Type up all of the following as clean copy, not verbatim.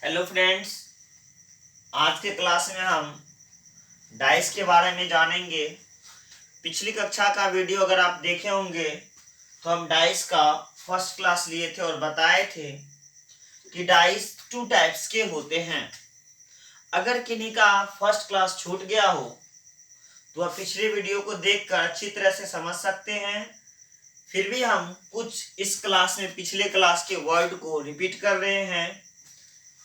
Hello friends, आज के class में हम डाइस के बारे में जानेंगे। पिछली कक्षा का वीडियो अगर आप देखे होंगे तो हम डाइस का फर्स्ट क्लास लिए थे और बताए थे कि डाइस टू टाइप्स के होते हैं। अगर किन्हीं का फर्स्ट क्लास छूट गया हो तो आप पिछले वीडियो को देखकर अच्छी तरह से समझ सकते हैं। फिर भी हम कुछ इस क्लास में पिछले क्लास के वर्ड को रिपीट कर रहे हैं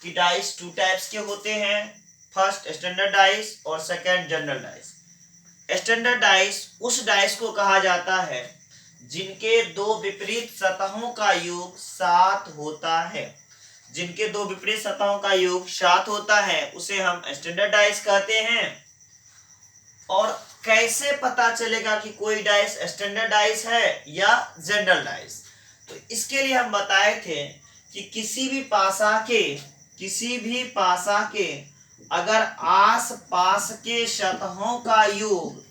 कि डाइस टू टाइप्स के होते हैं। फर्स्ट स्टैंडर्ड डाइस और second general dice. Standard dice उस डाइस को कहा जाता है जिनके दो विपरीत सतहों का योग 7 होता है। जिनके दो विपरीत सतहों का योग 7 होता है उसे हम स्टैंडर्ड डाइस कहते हैं। और कैसे पता चलेगा कि कोई डाइस स्टैंडर्ड डाइस है या जनरल डाइस? तो इसके लिए हम बताए थे कि किसी भी पासा के अगर आसपास के सतहों का योग,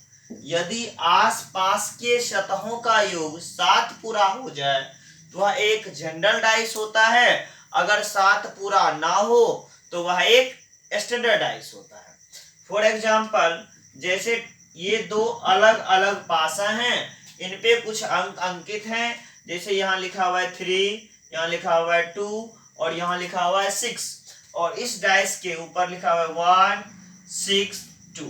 यदि आसपास के सतहों का योग 7 पूरा हो जाए तो वह एक जनरल डाइस होता है। अगर 7 पूरा ना हो तो वह एक स्टैंडर्ड डाइस होता है। फॉर एग्जाम्पल, जैसे ये दो अलग अलग पासा हैं, इन पे कुछ अंक अंकित हैं। जैसे यहाँ लिखा हुआ है 3, यहाँ लिखा हुआ है 2 और यहाँ लिखा हुआ है 6। और इस डाइस के ऊपर लिखा हुआ है 1 6 2।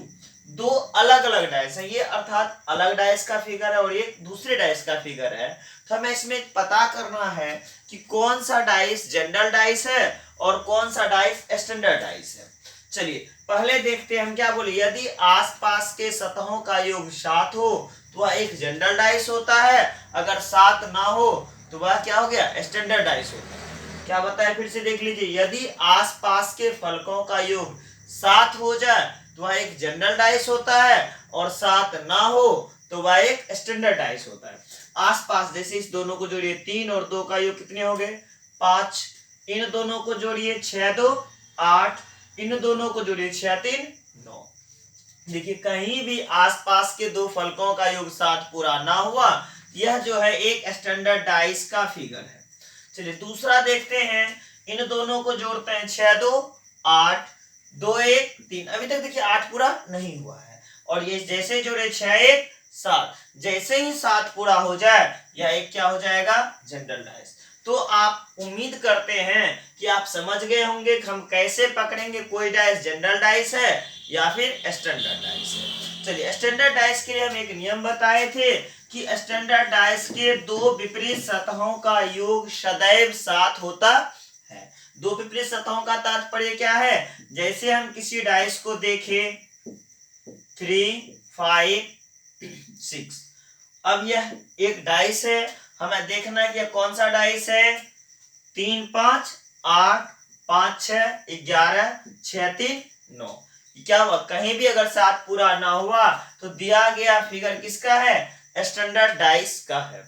दो अलग अलग डाइस है, ये अर्थात अलग डाइस का फिगर है और एक दूसरे डाइस का फिगर है। तो हमें इसमें पता करना है कि कौन सा डाइस जनरल डाइस है और कौन सा डाइस स्टैंडर्ड डाइस है। चलिए पहले देखते हैं हम क्या बोले। यदि आसपास के सतहों का योग 7 हो तो वह एक जनरल डाइस होता है। अगर 7 ना हो तो वह क्या हो गया? स्टैंडर्ड डाइस होता है। क्या बताया फिर से देख लीजिए। यदि आसपास के फलकों का योग 7 हो जाए तो वह एक जनरल डाइस होता है और 7 ना हो तो वह एक स्टैंडर्ड डाइस होता है। आसपास जैसे इस दोनों को जोड़िए, 3 और 2 का योग कितने हो गए? 5। इन दोनों को जोड़िए, 6 2 8। इन दोनों को जोड़िए, 6 3 9। देखिए कहीं भी आसपास के दो फलकों का योग 7 पूरा ना हुआ, यह जो है एक स्टैंडर्ड डाइस का फिगर है। चलिए दूसरा देखते हैं। इन दोनों को जोड़ते हैं, 6 2 8 2 1 3। अभी तक देखिए 8 पूरा नहीं हुआ है। और ये जैसे जोड़े 6 1 7, जैसे ही 7 पूरा हो जाए यह एक क्या हो जाएगा? General dice. तो आप उम्मीद करते हैं कि आप समझ गए होंगे कि हम कैसे पकड़ेंगे कोई डाइस जनरल डाइस है या फिर स्टैंडर्ड डाइस है। चलिए स्टैंडर्ड डाइस के लिए हम एक नियम बताए थे कि स्टैंडर्ड डाइस के दो विपरीत सतहों का योग सदैव 7 होता है। दो विपरीत सतहों का तात्पर्य क्या है? जैसे हम किसी डाइस को देखें 3 5 6। अब यह एक डाइस है, हमें देखना है कि यह कौन सा डाइस है। 3 5 8 5 6 11 6 3 9। क्या हुआ? कहीं भी अगर 7 पूरा ना हुआ तो दिया गया फिगर किसका है? स्टैंडर्ड डाइस का है।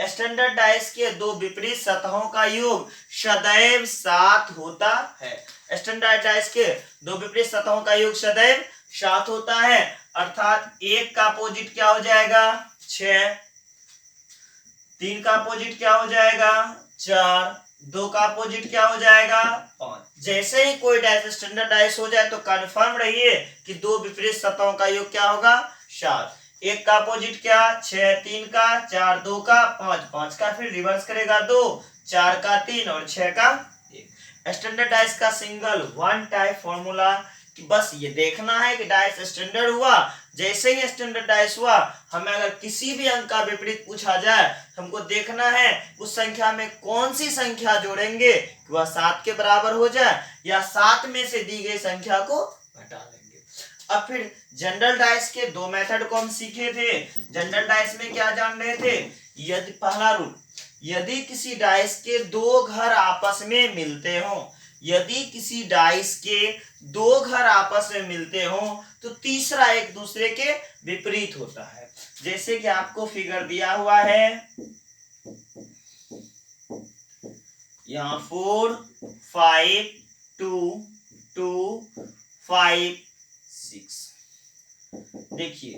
स्टैंडर्ड डाइस के दो विपरीत सतहों का योग सदैव 7 होता है। स्टैंडर्ड डाइस के दो विपरीत सतहों का योग सदैव 7 होता है। अर्थात 1 का अपोजिट क्या हो जाएगा? 6। 3 का अपोजिट क्या हो जाएगा? 4। 2 का अपोजिट क्या हो जाएगा? 5। जैसे ही कोई डाइस स्टैंडर्ड डाइस हो जाए तो कंफर्म रहिए कि दो विपरीत सतहों का योग क्या होगा? 7। 1 का अपोजिट क्या? 6। 3 का, 4 2 का, 5 5 का, फिर रिवर्स करेगा 2, 4 का 3 और 6 का 1। स्टैंडर्ड डाइस का सिंगल वन टाइप फॉर्मूला कि बस ये देखना है कि डाइस स्टैंडर्ड हुआ। जैसे ही स्टैंडर्ड डाइस हुआ, हमें अगर किसी भी अंक का विपरीत पूछा जाए, हमको देखना है उस संख्या में कौन सी संख्या जोड़ेंगे कि वह 7 के बराबर हो जाए या 7 में से दी गई संख्या को घटा लेंगे। अब फिर जनरल डाइस के दो मेथड को हम सीखे थे। जनरल डाइस में क्या जान रहे थे? यदि पहला रूल, यदि किसी डाइस के दो घर आपस में मिलते हो, यदि किसी डाइस के दो घर आपस में मिलते हो तो तीसरा एक दूसरे के विपरीत होता है। जैसे कि आपको फिगर दिया हुआ है, यहाँ 4 5 2 2 5 6। देखिए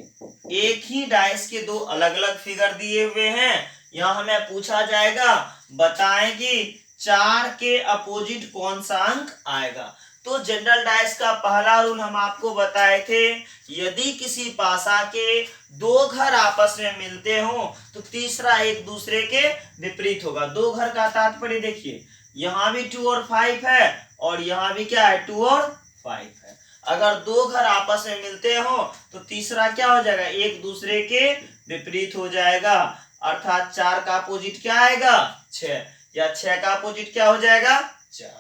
एक ही डाइस के दो अलग अलग फिगर दिए हुए हैं। यहाँ हमें पूछा जाएगा, बताएं कि 4 के अपोजिट कौन सा अंक आएगा। तो जनरल डाइस का पहला रूल हम आपको बताए थे, यदि किसी पासा के दो घर आपस में मिलते हो तो तीसरा एक दूसरे के विपरीत होगा। दो घर का तात्पर्य देखिए, यहाँ भी 2 और 5 है और यहाँ भी क्या है 2 और 5 है। अगर दो घर आपस में मिलते हो तो तीसरा क्या हो जाएगा, एक दूसरे के विपरीत हो जाएगा। अर्थात 4 का अपोजिट क्या आएगा 6, या 6 का अपोजिट क्या हो जाएगा 4।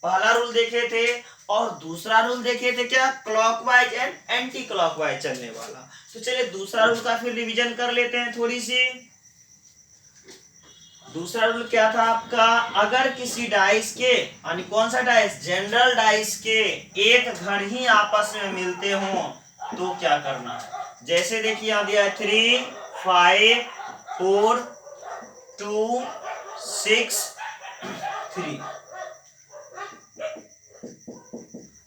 पहला रूल देखे थे और दूसरा रूल देखे थे क्या, क्लॉकवाइज एंड एंटी क्लॉकवाइज चलने वाला। तो चलिए दूसरा रूल का फिर रिवीजन कर लेते हैं थोड़ी सी। दूसरा रूल क्या था आपका, अगर किसी डाइस के, यानी कौन सा डाइस, जनरल डाइस के एक घर ही आपस में मिलते हो तो क्या करना है। जैसे देखिए यहां दिया 3 5 4 2 6 3।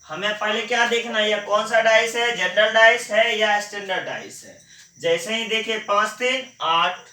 हमें पहले क्या देखना है, यह कौन सा डाइस है, जनरल डाइस है या स्टैंडर्ड डाइस है। जैसे ही देखे 5 3 8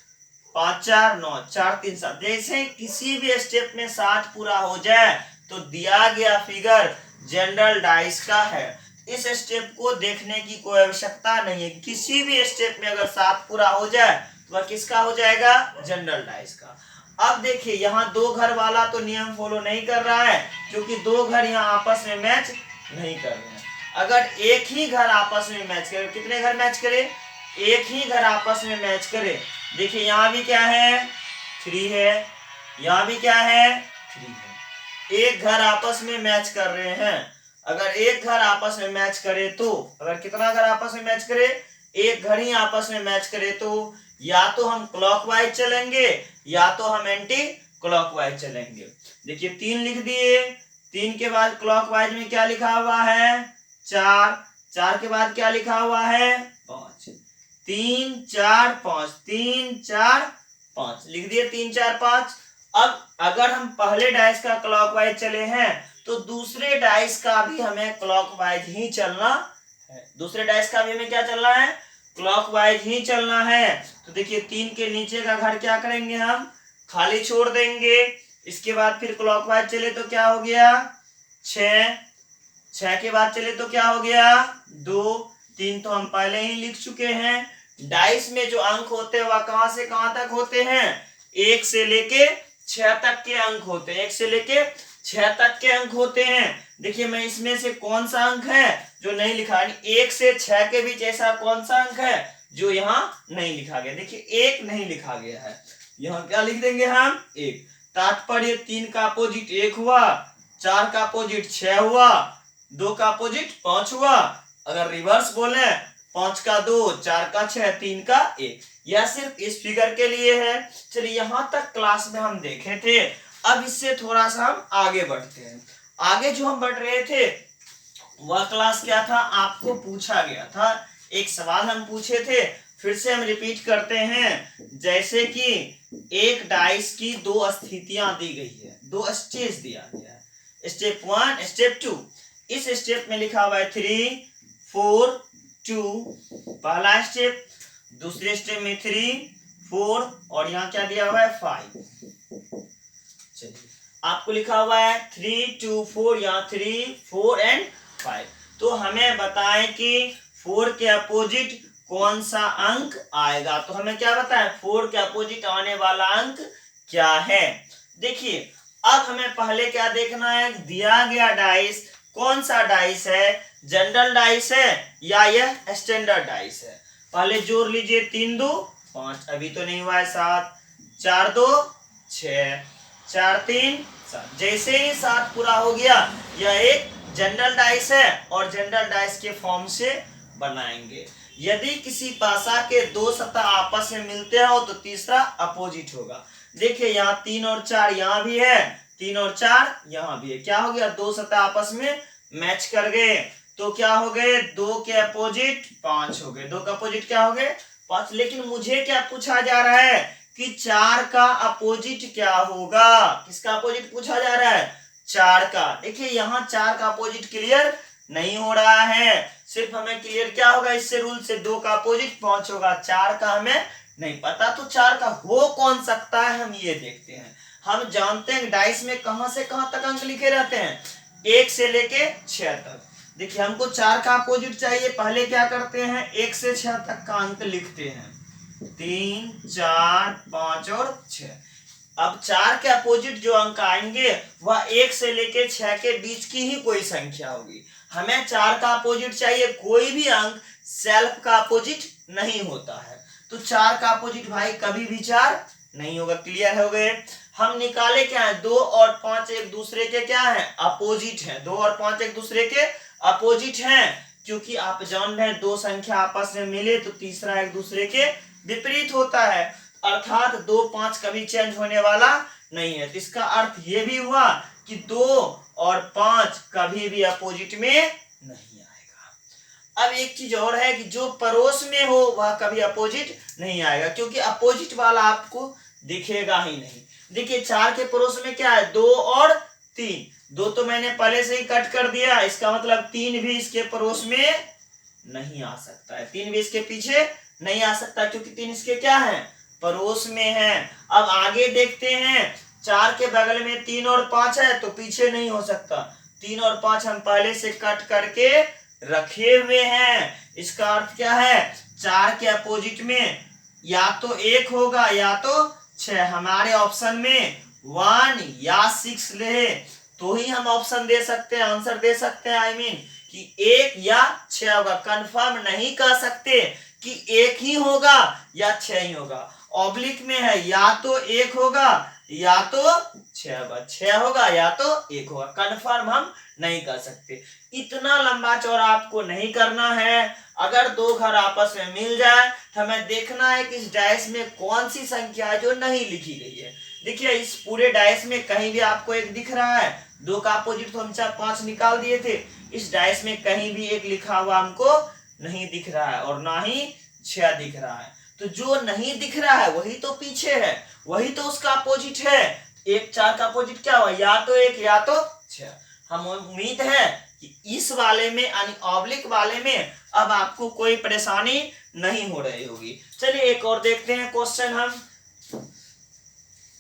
5 4 9 4 3 7, जैसे ही किसी भी स्टेप में 7 पूरा हो जाए तो दिया गया फिगर जनरल डाइस का है। इस स्टेप को देखने की कोई आवश्यकता नहीं है, किसी भी स्टेप में अगर 7 पूरा हो जाए तो वह किसका हो जाएगा, जनरल डाइस का। अब देखिए यहाँ दो घर वाला तो नियम फॉलो नहीं कर रहा है, क्योंकि दो घर यहाँ आपस में मैच नहीं कर रहे हैं। अगर एक ही घर आपस में मैच करे, कितने घर मैच करे, एक ही घर आपस में मैच करे। देखिए यहाँ भी क्या है 3 है, यहाँ भी क्या है 3 है, एक घर आपस में मैच कर रहे हैं। अगर एक घर आपस में मैच करे तो, अगर कितना घर आपस में मैच करे, एक घर ही आपस में मैच करे तो या तो हम क्लॉकवाइज चलेंगे या तो हम एंटी क्लॉकवाइज चलेंगे। देखिए 3 लिख दिए, 3 के बाद क्लॉकवाइज में क्या लिखा हुआ है 4, 4 के बाद क्या लिखा हुआ है 5, 3 4 5, 3 4 5 लिख दिए, 3 4 5। अब अगर हम पहले डाइस का क्लॉकवाइज चले हैं तो दूसरे डाइस का भी हमें क्लॉकवाइज ही चलना है। दूसरे डाइस का भी हमें क्या चलना है, क्लॉकवाइज ही चलना है। तो देखिए 3 के नीचे का घर क्या करेंगे, हम खाली छोड़ देंगे। इसके बाद फिर क्लॉकवाइज चले तो क्या हो गया 6, 6 के बाद चले तो क्या हो गया 2, 3 तो हम पहले ही लिख चुके हैं। डाइस में जो अंक होते हैं वह कहां से कहां तक होते हैं, 1 से लेके 6 तक के अंक होते हैं, 1 से लेके 6 तक के अंक होते हैं। देखिए मैं इसमें से कौन सा अंक है जो नहीं लिखा, 1 से 6 के बीच ऐसा कौन सा अंक है जो यहाँ नहीं लिखा गया। देखिए 1 नहीं लिखा गया है, यहाँ क्या लिख देंगे हम 1। तात्पर्य 3 का अपोजिट 1 हुआ, 4 का अपोजिट 6 हुआ, 2 का अपोजिट 5 हुआ। अगर रिवर्स बोले 5 का 2, 4 का 6, 3 का 1। यह सिर्फ इस फिगर के लिए है। चलिए यहाँ तक क्लास में हम देखे थे। अब इससे थोड़ा सा हम आगे बढ़ते हैं। आगे जो हम बढ़ रहे थे वह क्लास क्या था, आपको पूछा गया था, एक सवाल हम पूछे थे, फिर से हम रिपीट करते हैं। जैसे कि एक डाइस की 2 स्थितियां दी गई है, 2 स्टेज दिया गया है, स्टेप 1 स्टेप 2। इस स्टेप में लिखा हुआ है 3 4 2 पहला स्टेप, दूसरे स्टेप में 3 4 और यहाँ क्या दिया हुआ है 5। चलिए आपको लिखा हुआ है 3 2 4, यहाँ 3 4 एंड 5। तो हमें बताएं कि 4 के अपोजिट कौन सा अंक आएगा। तो हमें क्या बताएं, 4 के अपोजिट आने वाला अंक क्या है। देखिए अब हमें पहले क्या देखना है, दिया गया डाइस कौन सा डाइस है, जनरल डाइस है या यह स्टैंडर्ड डाइस है। पहले जोड़ लीजिए, 3 2 5, अभी तो नहीं हुआ है 7, 4 2 6, 4 3 7। जैसे ही 7 पूरा हो गया यह एक जनरल डाइस है और जनरल डाइस के फॉर्म से बनाएंगे। यदि किसी पासा के 2 सतह आपस में मिलते हो तो तीसरा अपोजिट होगा। देखिए यहाँ 3 और 4 यहाँ भी है, 3 और 4 यहाँ भी है। क्या हो गया, 2 सतह आपस में मैच कर गए तो क्या हो गए, 2 के अपोजिट 5 हो गए। 2 का अपोजिट क्या हो गए 5। लेकिन मुझे क्या पूछा जा रहा है कि 4 का अपोजिट क्या होगा। किसका अपोजिट पूछा जा रहा है, 4 का। देखिए यहाँ 4 का अपोजिट क्लियर नहीं हो रहा है, सिर्फ हमें क्लियर क्या होगा इससे रूल से, 2 का अपोजिट 5 होगा, 4 का हमें नहीं पता। तो 4 का हो कौन सकता है हम ये देखते हैं। हम जानते हैं डाइस में कहां से कहां तक अंक लिखे रहते हैं, 1 से लेके 6 तक। देखिए हमको 4 का अपोजिट चाहिए, पहले क्या करते हैं 1 से 6 तक का अंक लिखते हैं, 3 4 5 और 6। अब 4 के अपोजिट जो अंक आएंगे वह 1 से लेके 6 के बीच की ही कोई संख्या होगी। हमें 4 का अपोजिट चाहिए, कोई भी अंक सेल्फ का अपोजिट नहीं होता है, तो 4 का अपोजिट भाई कभी भी 4 नहीं होगा। क्लियर हो गए। हम निकाले क्या है, 2 और 5 एक दूसरे के क्या है, अपोजिट है। 2 और 5 एक दूसरे के अपोजिट हैं, क्योंकि आप जान रहे हैं दो संख्या आपस में मिले तो तीसरा एक दूसरे के विपरीत होता है, अर्थात 2 5 कभी चेंज होने वाला नहीं है। तो इसका अर्थ ये भी हुआ कि 2 और 5 कभी भी अपोजिट में नहीं आएगा। अब एक चीज और है कि जो पड़ोस में हो वह कभी अपोजिट नहीं आएगा, क्योंकि अपोजिट वाला आपको दिखेगा ही नहीं। देखिए 4 के पड़ोस में क्या है, 2 और 3। 2 तो मैंने पहले से ही कट कर दिया, इसका मतलब 3 भी इसके पड़ोस में नहीं आ सकता है, 3 भी इसके पीछे नहीं आ सकता, क्योंकि 3 इसके क्या है, पड़ोस में है। अब आगे देखते हैं, 4 के बगल में 3 और 5 है तो पीछे नहीं हो सकता, 3 और 5 हम पहले से कट करके रखे हुए हैं। इसका अर्थ क्या है, 4 के अपोजिट में या तो 1 होगा या तो 6। हमारे ऑप्शन में 1 या 6 ले तो ही हम ऑप्शन दे सकते हैं, आंसर दे सकते हैं। आई मीन कि 1 या 6 होगा, कंफर्म नहीं कर सकते कि 1 ही होगा या 6 ही होगा। ऑब्लिक में है या तो 1 होगा या तो 6 होगा, 6 होगा या तो 1 होगा, कंफर्म हम नहीं कर सकते। इतना लंबा चौड़ा आपको नहीं करना है। अगर दो घर आपस में मिल जाए तो हमें देखना है कि इस डाइस में कौन सी संख्या है जो नहीं लिखी गई है। देखिए इस पूरे डाइस में कहीं भी आपको 1 दिख रहा है, 2 का अपोजिट तो हम 4 5 निकाल दिए थे, इस डाइस में कहीं भी 1 लिखा हुआ हमको नहीं दिख रहा है और ना ही 6 दिख रहा है। तो जो नहीं दिख रहा है वही तो पीछे है, वही तो उसका अपोजिट है। 1 4 का अपोजिट क्या हुआ, या तो 1 या तो 6। हम उम्मीद है कि इस वाले में यानी ऑब्लिक वाले में अब आपको कोई परेशानी नहीं हो रही होगी। चलिए एक और देखते हैं क्वेश्चन हम,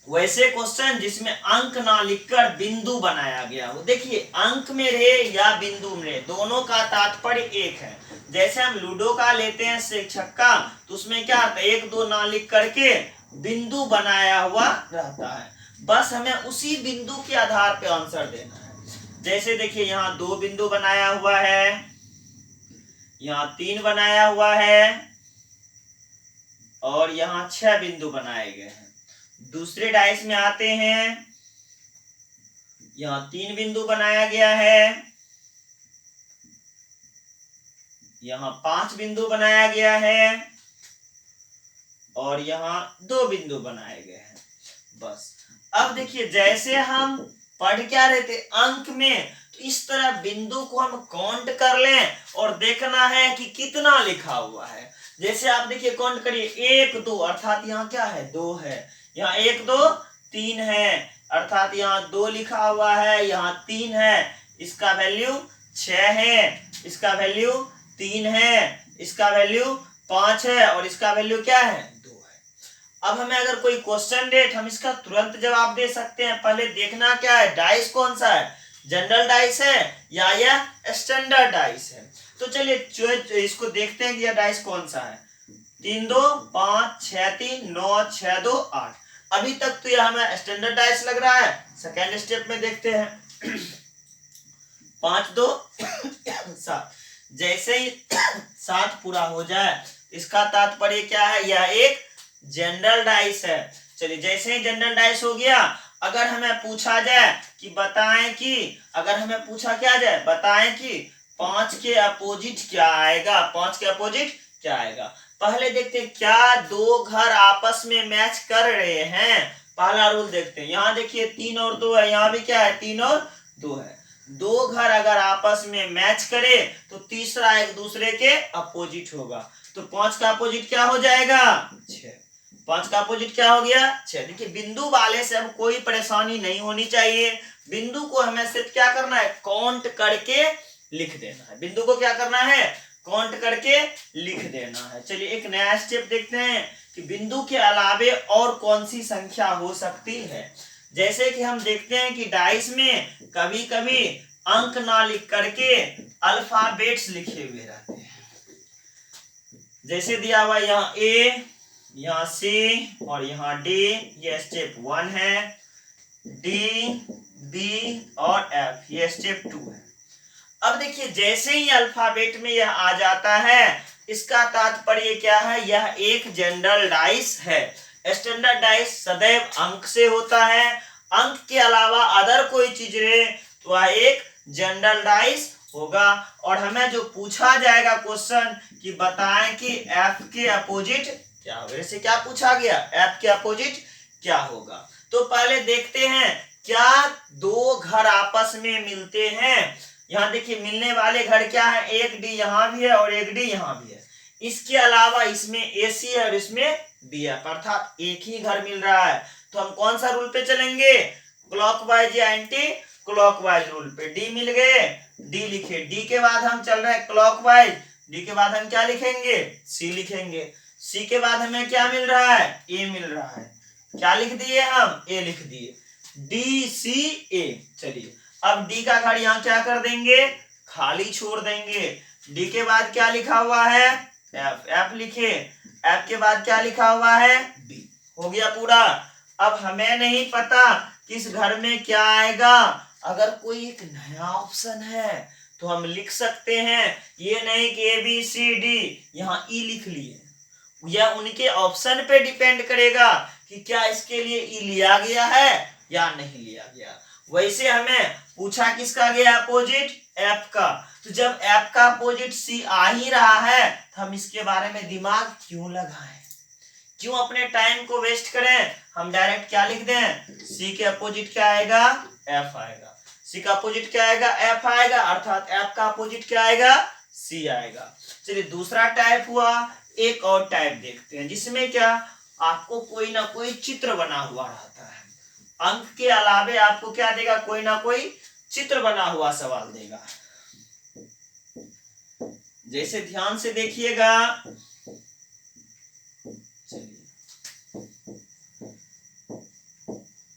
वैसे क्वेश्चन जिसमें अंक ना लिखकर बिंदु बनाया गया हो। देखिए अंक में रहे या बिंदु में रहे, दोनों का तात्पर्य एक है। जैसे हम लूडो का लेते हैं छक्का, तो उसमें क्या आता है, 1 2 ना लिख करके बिंदु बनाया हुआ रहता है, बस हमें उसी बिंदु के आधार पे आंसर देना है। जैसे देखिए यहाँ 2 बिंदु बनाया हुआ है, यहाँ 3 बनाया हुआ है और यहाँ 6 बिंदु बनाए गए हैं। दूसरे डाइस में आते हैं, यहाँ 3 बिंदु बनाया गया है, यहाँ 5 बिंदु बनाया गया है और यहाँ 2 बिंदु बनाए गए हैं। बस अब देखिए जैसे हम पढ़ क्या रहे थे अंक में, तो इस तरह बिंदु को हम काउंट कर लें और देखना है कि कितना लिखा हुआ है। जैसे आप देखिए काउंट करिए, 1 2 अर्थात यहाँ क्या है, 2 है, यहाँ 1 2 3 है अर्थात यहाँ 2 लिखा हुआ है, यहाँ 3 है, इसका वैल्यू 6 है, इसका वैल्यू 3 है, इसका वैल्यू 5 है और इसका वैल्यू क्या है, 2 है। अब हमें अगर कोई क्वेश्चन दे तो हम इसका तुरंत जवाब दे सकते हैं। पहले देखना क्या है, डाइस कौन सा है, जनरल डाइस है या यह स्टैंडर्ड डाइस है। तो चलिए इसको देखते हैं कि यह डाइस कौन सा है। 3 2 5 6 3 9 6 2 8। अभी तक तो यह हमें स्टैंडर्ड डाइस लग रहा है। सेकेंड स्टेप में देखते हैं 5 2 7। जैसे ही 7 पूरा हो जाए, इसका तात्पर्य क्या है, यह एक जनरल डाइस है। चलिए जैसे ही जनरल डाइस हो गया, अगर हमें पूछा जाए कि बताएं कि अगर हमें पूछा क्या जाए, बताएं कि 5 के अपोजिट क्या आएगा, 5 के अपोजिट क्या आएगा। पहले देखते हैं क्या 2 घर आपस में मैच कर रहे हैं। पहला रूल देखते हैं, यहाँ देखिए 3 और 2 है, यहाँ भी क्या है 3 और 2 है। 2 घर अगर आपस में मैच करे तो तीसरा एक दूसरे के अपोजिट होगा। तो 5 का अपोजिट क्या हो जाएगा, 6। 5 का अपोजिट क्या हो गया, 6। देखिए बिंदु वाले से अब कोई परेशानी नहीं होनी चाहिए। बिंदु को हमें सिर्फ क्या करना है, काउंट करके लिख देना है। बिंदु को क्या करना है, काउंट करके लिख देना है। चलिए एक नया स्टेप देखते हैं कि बिंदु के अलावे और कौन सी संख्या हो सकती है। जैसे कि हम देखते हैं कि डाइस में कभी कभी अंक ना लिख करके अल्फाबेट्स लिखे हुए रहते हैं। जैसे दिया हुआ यहाँ ए, यहाँ सी और यहाँ डी, ये स्टेप 1 है। डी, बी और एफ ये स्टेप 2 है। अब देखिए जैसे ही अल्फाबेट में यह आ जाता है, इसका तात्पर्य क्या है, यह एक जनरल डाइस है। स्टैंडर्ड डाइस सदैव अंक से होता है, अंक के अलावा अदर कोई चीज रहे तो वह एक जनरल डाइस होगा। और हमें जो पूछा जाएगा क्वेश्चन कि बताएं कि एफ के अपोजिट क्या होगा, जैसे क्या पूछा गया, एफ के अपोजिट क्या होगा। तो पहले देखते हैं क्या दो घर आपस में मिलते हैं। यहाँ देखिए मिलने वाले घर क्या है, एक डी यहाँ भी है और एक डी यहाँ भी है। इसके अलावा इसमें ए सी है और इसमें बी है, अर्थात एक ही घर मिल रहा है। तो हम कौन सा रूल पे चलेंगे, क्लॉकवाइज या एंटी क्लॉकवाइज रूल पे। डी मिल गए, डी लिखे, डी के बाद हम चल रहे हैं क्लॉकवाइज, डी के बाद हम क्या लिखेंगे, सी लिखेंगे। सी के बाद हमें क्या मिल रहा है, ए मिल रहा है, क्या लिख दिए हम, ए लिख दिए, डी सी ए। चलिए अब डी का घर यहाँ क्या कर देंगे, खाली छोड़ देंगे। डी के बाद क्या लिखा हुआ है, एफ, एफ लिखे, एफ के बाद क्या लिखा हुआ है, बी। हो गया पूरा। अब हमें नहीं पता किस घर में क्या आएगा, अगर कोई एक नया ऑप्शन है तो हम लिख सकते हैं, ये नहीं कि ए बी सी डी यहाँ ई लिख लिए। यह उनके ऑप्शन पे डिपेंड करेगा कि क्या इसके लिए ई लिया गया है या नहीं लिया गया। वैसे हमें पूछा किसका गया अपोजिट, एफ का। तो जब एफ का अपोजिट सी आ ही रहा है तो हम इसके बारे में दिमाग क्यों लगाएं, क्यों अपने टाइम को वेस्ट करें। हम डायरेक्ट क्या लिख दें, सी के अपोजिट क्या आएगा, एफ आएगा। सी का अपोजिट क्या आएगा, एफ आएगा, अर्थात एफ का अपोजिट क्या आएगा, सी आएगा। चलिए दूसरा टाइप हुआ, एक और टाइप देखते हैं जिसमें क्या आपको कोई ना कोई चित्र बना हुआ रहता है। अंक के अलावे आपको क्या देगा, कोई ना कोई चित्र बना हुआ सवाल देगा। जैसे ध्यान से देखिएगा,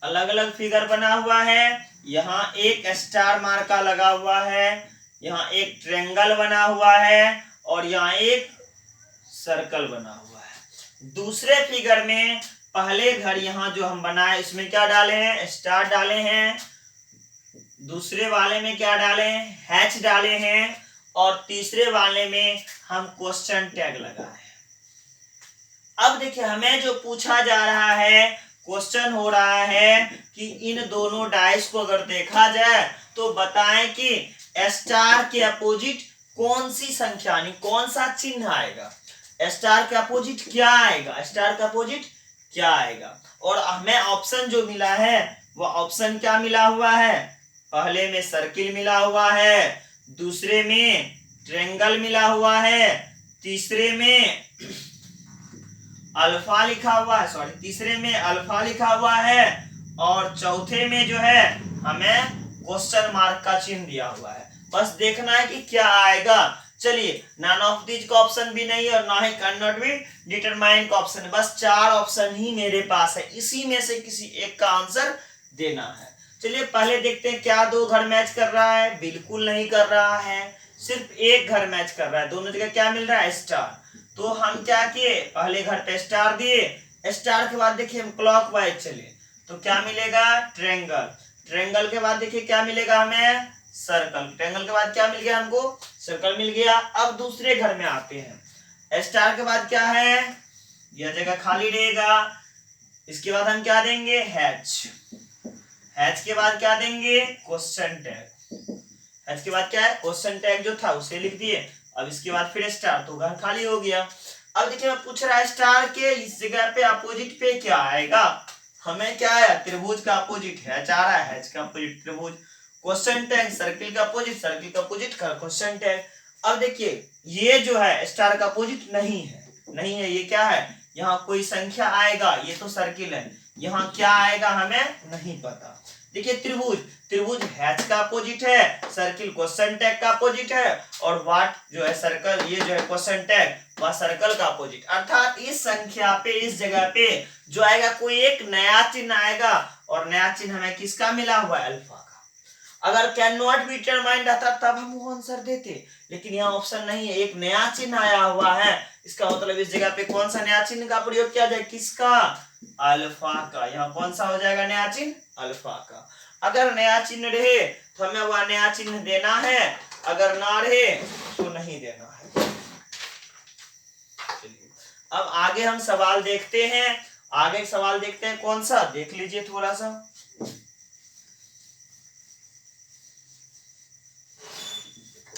अलग अलग फिगर बना हुआ है। यहाँ एक स्टार मार्का लगा हुआ है, यहाँ एक ट्रायंगल बना हुआ है और यहाँ एक सर्कल बना हुआ है। दूसरे फिगर में पहले घर यहाँ जो हम बनाए इसमें क्या डाले हैं, स्टार डाले हैं। दूसरे वाले में क्या डाले हैं, हैच डाले हैं। और तीसरे वाले में हम क्वेश्चन टैग लगाए हैं। अब देखिए हमें जो पूछा जा रहा है, क्वेश्चन हो रहा है कि इन दोनों डाइस को अगर देखा जाए तो बताएं कि स्टार के अपोजिट कौन सी संख्या यानी कौन सा चिन्ह आएगा, स्टार का अपोजिट क्या आएगा, स्टार का अपोजिट क्या आएगा। और हमें ऑप्शन जो मिला है वह ऑप्शन क्या मिला हुआ है, पहले में सर्किल मिला हुआ है, दूसरे में ट्रायंगल मिला हुआ है, तीसरे में अल्फा लिखा हुआ है, सॉरी तीसरे में अल्फा लिखा हुआ है और चौथे में जो है हमें क्वेश्चन मार्क का चिन्ह दिया हुआ है। बस देखना है कि क्या आएगा। चलिए नन ऑफ दीज का ऑप्शन भी नहीं है और ना he can not be determine का ऑप्शन है, बस 4 ऑप्शन ही मेरे पास है, इसी में से किसी एक का आंसर देना है। चलिए पहले देखते हैं क्या दो घर मैच कर रहा है, बिल्कुल नहीं कर रहा है, सिर्फ एक घर मैच कर रहा है। दोनों जगह क्या मिल रहा है, स्टार। तो हम क्या किए, पहले घर पे स्टार दिए, स्टार के बाद देखिए हम क्लॉकवाइज चले तो क्या मिलेगा, ट्रायंगल। ट्रायंगल के बाद देखिए क्या मिलेगा हमें, सर्कल। ट्रायंगल के बाद क्या मिल गया हमको, सर्कल मिल गया। अब दूसरे घर में आते हैं, स्टार के बाद क्या है, यह जगह खाली रहेगा। इसके बाद हम क्या देंगे, हैच। हैच के बाद क्या देंगे, क्वेश्चन टैग। हैच के बाद क्या है, क्वेश्चन टैग जो था उसे लिख दिए। अब इसके बाद फिर स्टार, तो घर खाली हो गया। अब देखिए मैं पूछ रहा है स्टार के इस जगह पे अपोजिट पे क्या आएगा, हमें क्या है, त्रिभुज का अपोजिट है, चाह रहा है हैच का अपोजिट त्रिभुज। क्वेश्चन टैग सर्किल का अपोजिट, सर्किल का अपोजिट क्वेश्चन टैग। अब देखिए ये जो है स्टार का अपोजिट नहीं है, नहीं है, ये क्या है, यहाँ कोई संख्या आएगा, ये तो सर्किल है, यहाँ क्या आएगा हमें नहीं पता। देखिए त्रिभुज, त्रिभुज हैच का अपोजिट है, सर्किल क्वेश्चन टैग का अपोजिट है और वाट जो है सर्कल, ये जो है क्वेश्चन टैग वह सर्कल का अपोजिट। अर्थात इस संख्या पे, इस जगह पे जो आएगा कोई एक नया चिन्ह आएगा और नया चिन्ह हमें किसका मिला हुआ है, अल्फा का। अगर कैन नॉट बी डिटरमाइंड रहता तब हम वो आंसर देते, लेकिन यहाँ ऑप्शन नहीं है, एक नया चिन्ह आया हुआ है, इसका मतलब इस जगह पे कौन सा नया चिन्ह का प्रयोग किया जाए, किसका, अल्फा का। यहाँ कौन सा हो जाएगा नया चिन्ह, अल्फा का। अगर नया चिन्ह रहे तो हमें वह नया चिन्ह देना है, अगर ना रहे तो नहीं देना है। चलिए अब आगे हम सवाल देखते हैं, आगे सवाल देखते हैं कौन सा, देख लीजिए थोड़ा सा।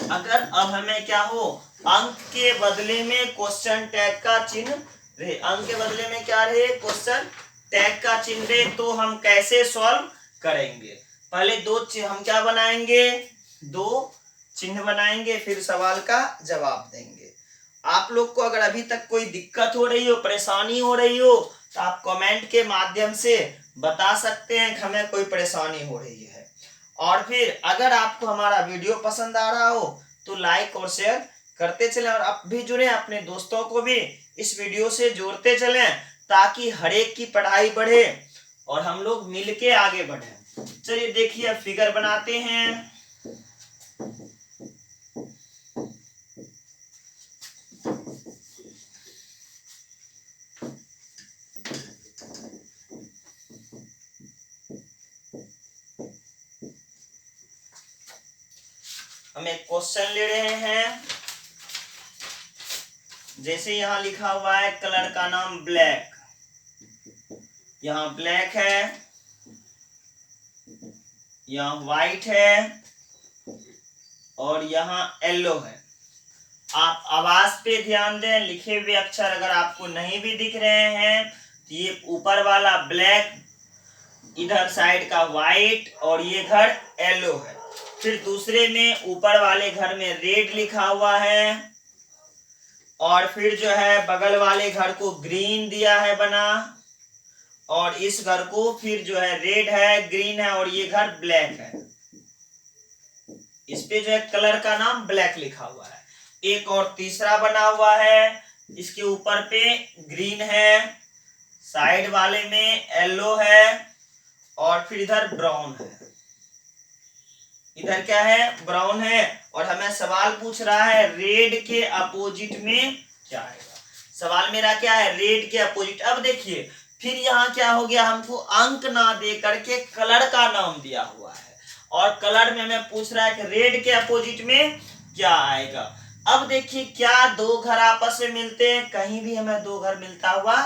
अगर अब हमें क्या हो, अंक के बदले में क्वेश्चन टैग का चिन्ह रहे, अंक के बदले में क्या रहे, क्वेश्चन टैग का चिन्ह रहे, तो हम कैसे सॉल्व करेंगे। पहले हम क्या बनाएंगे, दो चिन्ह बनाएंगे, फिर सवाल का जवाब देंगे। आप लोग को अगर अभी तक कोई दिक्कत हो रही हो, परेशानी हो रही हो, तो आप कमेंट के माध्यम से बता सकते हैं कि हमें कोई परेशानी हो रही है। और फिर अगर आपको हमारा वीडियो पसंद आ रहा हो तो लाइक और शेयर करते चलें, और आप भी जुड़े, अपने दोस्तों को भी इस वीडियो से जोड़ते चलें, ताकि हर एक की पढ़ाई बढ़े और हम लोग मिलके आगे बढ़े। चलिए देखिए फिगर बनाते हैं। हम एक क्वेश्चन ले रहे हैं, जैसे यहां लिखा हुआ है कलर का नाम ब्लैक, यहाँ ब्लैक है, यहाँ व्हाइट है और यहाँ येलो है। आप आवाज पे ध्यान दें, लिखे हुए अक्षर अगर आपको नहीं भी दिख रहे हैं तो ये ऊपर वाला ब्लैक, इधर साइड का व्हाइट और ये घर येलो है। फिर दूसरे में ऊपर वाले घर में रेड लिखा हुआ है, और फिर जो है बगल वाले घर को ग्रीन दिया है बना, और इस घर को फिर जो है रेड है, ग्रीन है, और ये घर ब्लैक है। इस पे जो है कलर का नाम ब्लैक लिखा हुआ है। एक और तीसरा बना हुआ है, इसके ऊपर पे ग्रीन है, साइड वाले में येलो है, और फिर इधर ब्राउन है। इधर क्या है, ब्राउन है, और हमें सवाल पूछ रहा है रेड के अपोजिट में क्या आएगा। सवाल मेरा क्या है, रेड के अपोजिट। अब देखिए फिर यहाँ क्या हो गया, हमको अंक ना दे करके कलर का नाम दिया हुआ है, और कलर में हमें पूछ रहा है कि रेड के अपोजिट में क्या आएगा। अब देखिए क्या दो घर आपस में मिलते हैं, कहीं भी हमें दो घर मिलता हुआ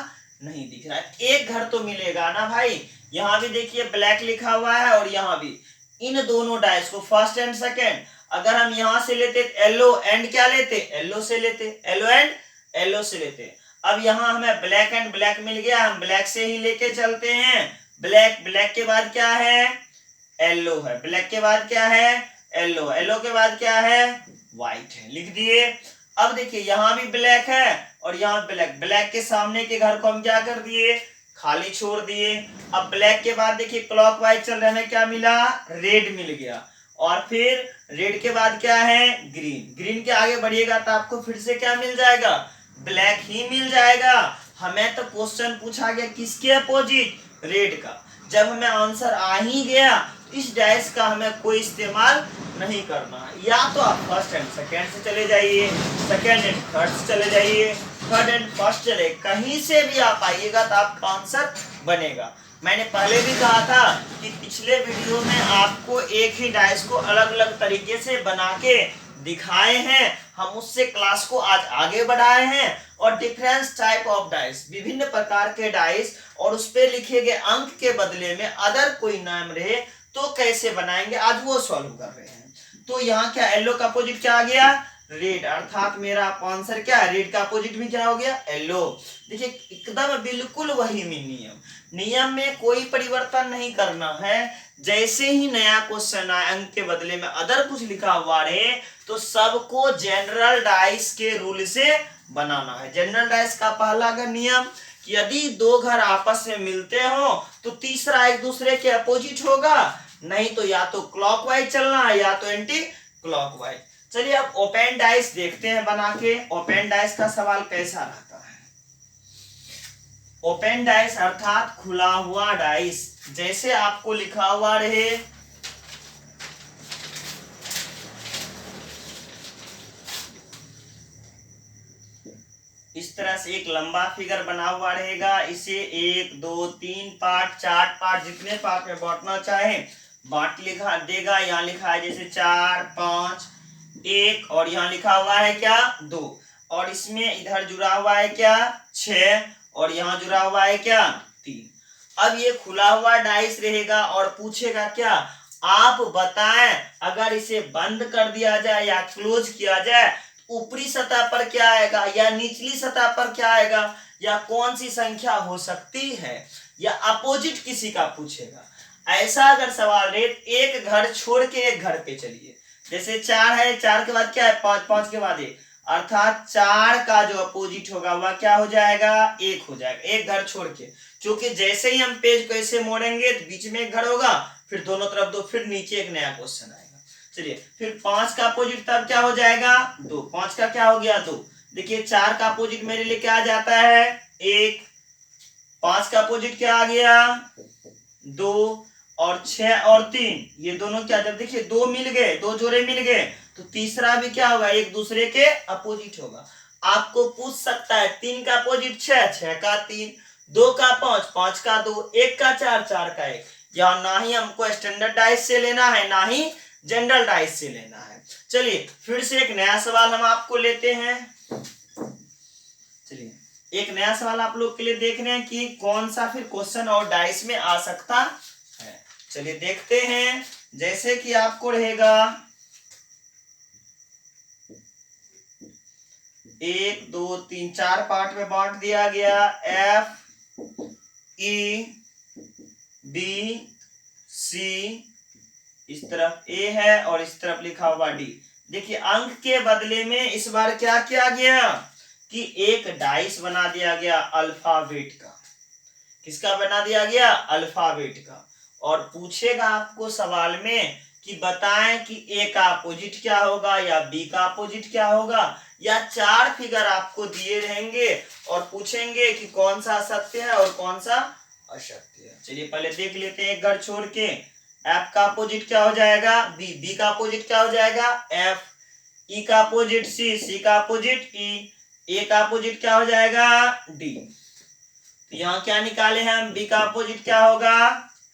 नहीं दिख रहा है। एक घर तो मिलेगा ना भाई, यहाँ भी देखिए ब्लैक लिखा हुआ है और यहाँ भी। इन दोनों डाइस को फर्स्ट एंड सेकेंड, अगर हम यहाँ से लेते येलो एंड क्या लेते, येलो से लेते, येलो एंड येलो से लेते। अब यहाँ हमें ब्लैक एंड ब्लैक मिल गया, हम ब्लैक से ही लेके चलते हैं। ब्लैक, ब्लैक के बाद क्या है, येलो है, ब्लैक के बाद क्या है, येलो, येलो के बाद क्या है, व्हाइट है, लिख दिए। अब देखिए यहाँ भी ब्लैक है और यहाँ ब्लैक, ब्लैक के सामने के घर को हम क्या कर दिए, खाली छोड़ दिए। अब ब्लैक के बाद देखिए क्लॉकवाइज चल रहे में क्या मिला, रेड मिल गया, और फिर रेड के बाद क्या है, ग्रीन। ग्रीन के आगे बढ़िएगा तो आपको फिर से क्या मिल जाएगा, ब्लैक ही मिल जाएगा। हमें तो क्वेश्चन पूछा गया किसके अपोजिट, रेड का। जब हमें आंसर आ ही गया तो इस डाइस का हमें कोई इस्तेमाल नहीं करना है। या तो आप फर्स्ट एंड सेकेंड से चले जाइए, सेकेंड एंड थर्ड से चले जाइए, थर्ड एंड फर्स्ट चले, कहीं से भी आप आइएगा तो आपका आंसर बनेगा। मैंने पहले भी कहा था कि पिछले वीडियो में आपको एक ही डाइस को अलग अलग तरीके से बना के दिखाए हैं, हम उससे क्लास को आज आगे बढ़ाए हैं। और डिफरेंस टाइप ऑफ डाइस, विभिन्न प्रकार के डाइस, और उस पे लिखे गए अंक के बदले में अदर कोई नाम रहे तो कैसे बनाएंगे, आज वो सॉल्व कर रहे हैं। तो यहाँ क्या, येलो का अपोजिट क्या आ गया, रेड, अर्थात मेरा आंसर क्या है, रेड का अपोजिट भी क्या हो गया, येलो। देखिए एकदम बिल्कुल वही नियम में कोई परिवर्तन नहीं करना है। जैसे ही नया क्वेश्चन आए, अंक के बदले में अदर कुछ लिखा हुआ रहे, तो सबको जनरल डाइस के रूल से बनाना है। जनरल डाइस का पहला नियम कि यदि दो घर आपस में मिलते हो तो तीसरा एक दूसरे के अपोजिट होगा, नहीं तो या तो क्लॉकवाइज चलना है या तो एंटी क्लॉकवाइज। चलिए अब ओपन डाइस देखते हैं बना के, ओपन डाइस का सवाल कैसा रहता है। ओपन डाइस अर्थात खुला हुआ डाइस, जैसे आपको लिखा हुआ रहे इस तरह से एक लंबा फिगर बना हुआ रहेगा। इसे 1 2 3 पार्ट 4 पार्ट जितने पार्ट में बांटना चाहे बांट लिखा देगा। यहाँ लिखा है जैसे 4 5 1 और यहाँ लिखा हुआ है क्या 2 और इसमें इधर जुड़ा हुआ है क्या 6 और यहाँ जुड़ा हुआ है क्या 3। अब ये खुला हुआ डाइस रहेगा और पूछेगा क्या आप बताएं अगर इसे बंद कर दिया जाए या क्लोज किया जाए ऊपरी सतह पर क्या आएगा या निचली सतह पर क्या आएगा या कौन सी संख्या हो सकती है या अपोजिट किसी का पूछेगा। ऐसा अगर सवाल रहे एक घर छोड़ के एक घर पे चलिए, जैसे 4 है 4 के बाद क्या है 5 5 के बाद 1 अर्थात 4 का जो अपोजिट होगा वह क्या हो जाएगा 1 हो जाएगा एक घर छोड़ के। क्योंकि जैसे ही हम पेज को ऐसे मोड़ेंगे तो बीच में एक घर होगा फिर दोनों तरफ 2 फिर नीचे एक नया क्वेश्चन आएगा। चलिए फिर 5 का अपोजिट तब क्या हो जाएगा 2 5 का क्या हो गया 2। देखिए 4 का अपोजिट मेरे लिए क्या आ जाता है 1 5 का अपोजिट क्या आ गया 2 और 6 और 3 ये दोनों क्या जब देखिए 2 मिल गए 2 जोड़े मिल गए तो तीसरा भी क्या होगा एक दूसरे के अपोजिट होगा। आपको पूछ सकता है 3 का अपोजिट 6 6 का 3 2 का 5 5 का 2 1 का 4 4 का 1। यहाँ ना ही हमको स्टैंडर्ड डाइस से लेना है ना ही जनरल डाइस से लेना है। चलिए फिर से एक नया सवाल हम आपको लेते हैं। चलिए एक नया सवाल आप लोग के लिए देख रहे हैं कि कौन सा फिर क्वेश्चन और डाइस में आ सकता है। चलिए देखते हैं जैसे कि आपको रहेगा 1 2 3 4 पार्ट में बांट दिया गया F E B C इस तरफ A है और इस तरफ लिखा हुआ D। देखिए अंक के बदले में इस बार क्या किया गया कि एक डाइस बना दिया गया अल्फाबेट का। किसका बना दिया गया अल्फाबेट का। और पूछेगा आपको सवाल में कि बताएं कि A का अपोजिट क्या होगा या B का अपोजिट क्या होगा या 4 फिगर आपको दिए रहेंगे और पूछेंगे कि कौन सा सत्य है और कौन सा असत्य है। चलिए पहले देख लेते हैं एक घर छोड़ के। F का अपोजिट क्या हो जाएगा B B का अपोजिट क्या हो जाएगा F E का अपोजिट C C का अपोजिट E A का अपोजिट क्या हो जाएगा D। तो यहाँ क्या निकाले हैं हम B का अपोजिट क्या होगा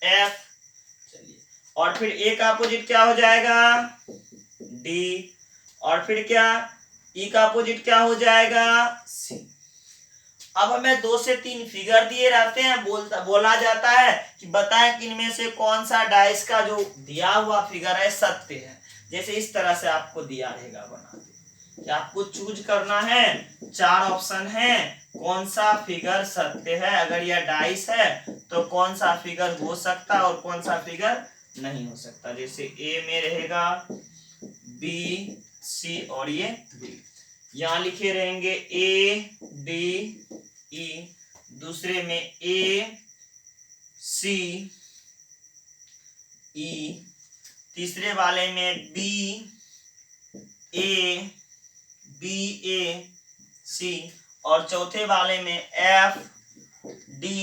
F। चलिए और फिर A का अपोजिट क्या हो जाएगा D और फिर क्या E का अपोजिट क्या हो जाएगा C। अब हमें 2 से 3 फिगर दिए रहते हैं बोला जाता है कि बताएं कि इनमें से कौन सा डाइस का जो दिया हुआ फिगर है सत्य है। जैसे इस तरह से आपको दिया रहेगा बना के कि आपको चूज करना है 4 ऑप्शन है कौन सा फिगर सत्य है। अगर यह डाइस है तो कौन सा फिगर हो सकता है और कौन सा फिगर नहीं हो सकता। जैसे A में रहेगा B C और ये D। यहाँ लिखे रहेंगे A D E दूसरे में A C E तीसरे वाले में B A B A C और चौथे वाले में F D।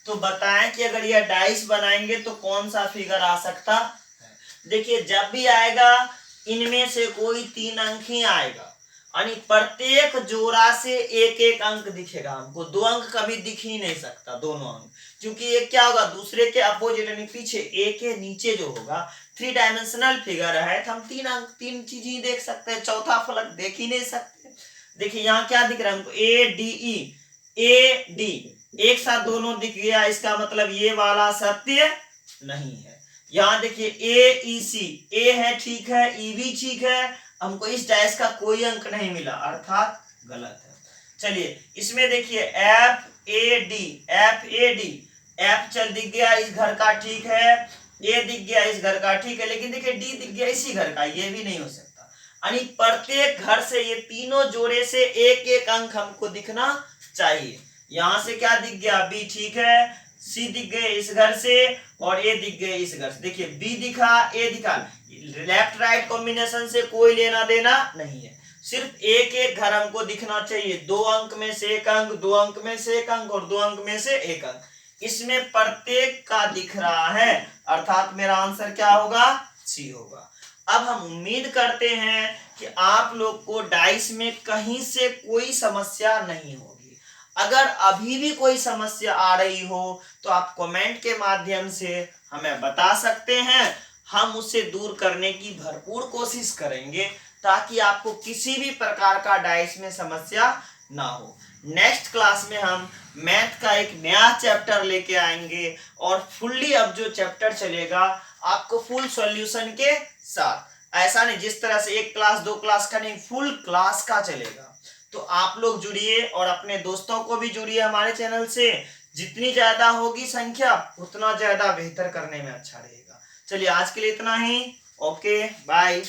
तो बताएं कि अगर यह डाइस बनाएंगे तो कौन सा फिगर आ सकता है। देखिए जब भी आएगा इनमें से कोई 3 अंक ही आएगा यानी प्रत्येक जोड़ा से एक एक अंक दिखेगा। हमको 2 अंक कभी दिख ही नहीं सकता दोनों अंक क्योंकि ये क्या होगा दूसरे के अपोजिट यानी पीछे A के नीचे जो होगा 3 डायमेंशनल फिगर है तो हम 3 अंक 3 चीज ही देख सकते हैं चौथा फलक देख ही नहीं सकते। देखिए यहाँ क्या दिख रहा है हमको A D E A D एक साथ दोनों दिख गया इसका मतलब ये वाला सत्य नहीं है। यहाँ देखिए A E C A है ठीक है E भी ठीक है हमको इस डाइस का कोई अंक नहीं मिला अर्थात गलत है। चलिए इसमें देखिए F A D F चल दिख गया इस घर का ठीक है A दिख गया इस घर का ठीक है लेकिन देखिए D दिख गया इसी घर का ये भी नहीं हो सकता। यानी प्रत्येक घर से ये तीनों जोड़े से एक एक अंक हमको दिखना चाहिए। यहाँ से क्या दिख गया B ठीक है C दिख गए इस घर से और A दिख गए इस घर से। देखिए B दिखा A दिखा लेफ्ट राइट कॉम्बिनेशन से कोई लेना देना नहीं है। सिर्फ एक एक घर हमको दिखना चाहिए, 2 अंक में से 1 अंक, 2 अंक में से 1 अंक और 2 अंक में से 1 अंक, इसमें प्रत्येक का दिख रहा है, अर्थात मेरा आंसर क्या होगा, सी होगा। अब हम उम्मीद करते हैं कि आप लोग को डाइस में कहीं से कोई समस्या नहीं होगी। अगर अभी भी कोई समस्या आ रही हो तो आप कमेंट के माध्यम से हमें बता सकते हैं, हम उसे दूर करने की भरपूर कोशिश करेंगे ताकि आपको किसी भी प्रकार का डाइस में समस्या ना हो। नेक्स्ट क्लास में हम मैथ का एक नया चैप्टर लेके आएंगे और फुल्ली अब जो चैप्टर चलेगा आपको फुल सॉल्यूशन के साथ, ऐसा नहीं जिस तरह से 1 क्लास 2 क्लास का नहीं, फुल क्लास का चलेगा। तो आप लोग जुड़िए और अपने दोस्तों को भी जुड़िए हमारे चैनल से, जितनी ज्यादा होगी संख्या उतना ज्यादा बेहतर करने में अच्छा रहेगा। चलिए आज के लिए इतना ही, ओके बाय।